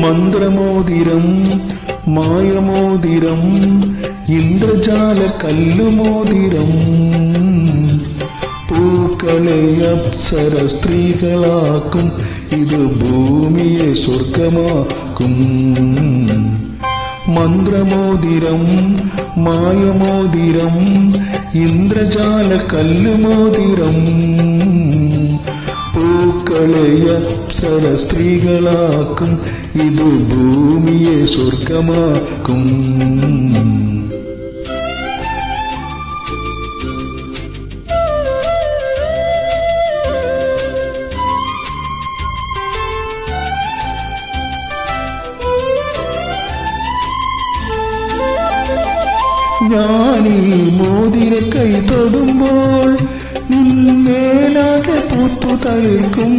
മന്ത്രമോതിരം മായമോതിരം ഇന്ദ്രജാല കല്ലുമോതിരം പൂക്കളെ അപ്സര സ്ത്രീകളാക്കും ഇത് ഭൂമിയെ സ്വർഗമാക്കും മന്ത്രമോതിരം മായമോതിരം ഇന്ദ്രജാല കല്ലുമോതിരം പൂക്കളെ അപ്സര സ്ത്രീകളാക്കും ഇത് ഭൂമിയെ സ്വർഗമാക്കും ഞാനീ മോതിര കൈ തൊടുമ്പോൾ നിന്നേലാകെ പൂത്തു തളിർക്കും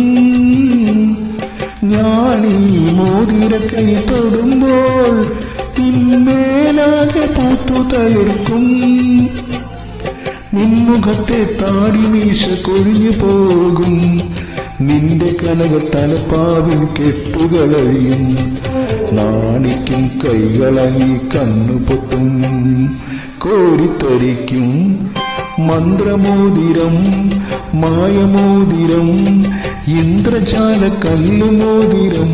ഞാനീ മോതിര കൈ തൊടുമ്പോൾ നിന്നേലാകെ പൂത്തു തളിർക്കും നിൻമുഖത്തെ താടിമീശ കൊഴിഞ്ഞു പോകും നിന്റെ കനക തലപ്പാവിൽ കെട്ടുകളയും നാണിക്കും കൈകളങ്ങി കണ്ണുപൊട്ടും കോരിത്തരിക്കും മന്ത്രമോതിരം മായമോതിരം ഇന്ദ്രജാല കല്ലുമോതിരം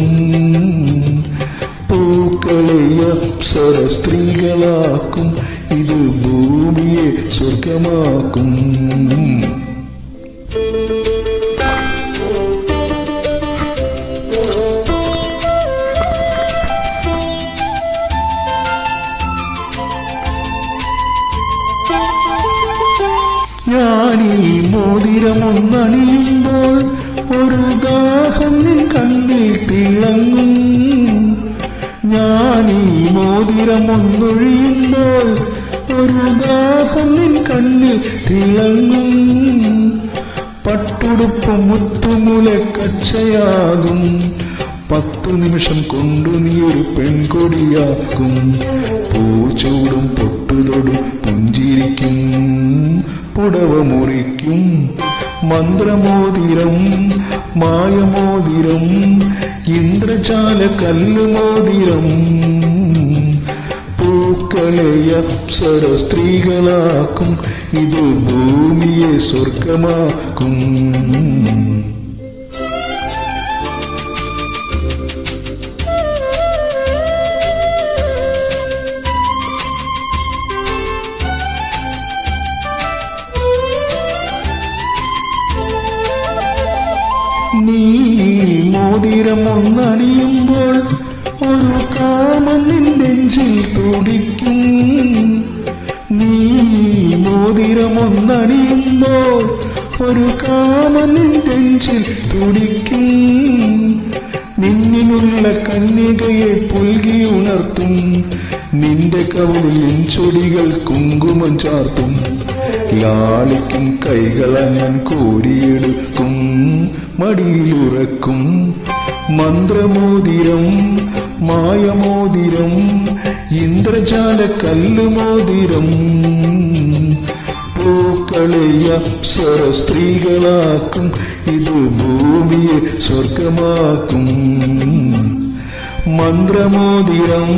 പൂക്കളെ അപ്സര സ്ത്രീകളാക്കും ഇത് ഭൂമിയെ സ്വർഗമാക്കും ഞാനീ മോതിരമൊന്നണിയുമ്പോൾ ഒരു ദാഹം നിൻ കണ്ണിൽ തിളങ്ങും ഞാനീ മോതിരമൊന്നൊഴിയുമ്പോൾ ഒരു ദാഹം നിൻ കണ്ണിൽ തിളങ്ങും പട്ടുടുപ്പ് മുത്തുമുല കച്ചയാകും 10 നിമിഷം കൊണ്ടു നീ ഒരു പെൺകൊടിയാക്കും പൂച്ചൂടും പൊട്ടുതൊടും പുഞ്ചിരിക്കും പുടവ മുറിക്കും മന്ത്രമോതിരം മായമോതിരം ഇന്ദ്രജാല കല്ലുമോതിരം പൂക്കളെ അപ്സര സ്ത്രീകളാക്കും ഇത് ഭൂമിയെ സ്വർഗമാക്കും നീ മോതിരമൊന്നണിയുമ്പോൾ ഒരു കാമൻ നെഞ്ചിൽ തുടിക്കും നീ മോതിരമൊന്നണിയുമ്പോൾ ഒരു കാമൻ നെഞ്ചിൽ തുടിക്കും നിന്നിലുള്ള കന്യകയെ പുൽകി ഉണർത്തും നിന്റെ കവിളിൽ ചൊടികൾ കുങ്കുമം ചാർത്തും ലാളിക്കും കൈകളങ്ങൻ കോരിയെടുക്കും മടിയിലുറക്കും മന്ത്രമോതിരം മായമോതിരം ഇന്ദ്രജാല കല്ലുമോതിരം പൂക്കളെ അപ്സര സ്ത്രീകളാക്കും ഇത് ഭൂമിയെ സ്വർഗമാക്കും മന്ത്രമോതിരം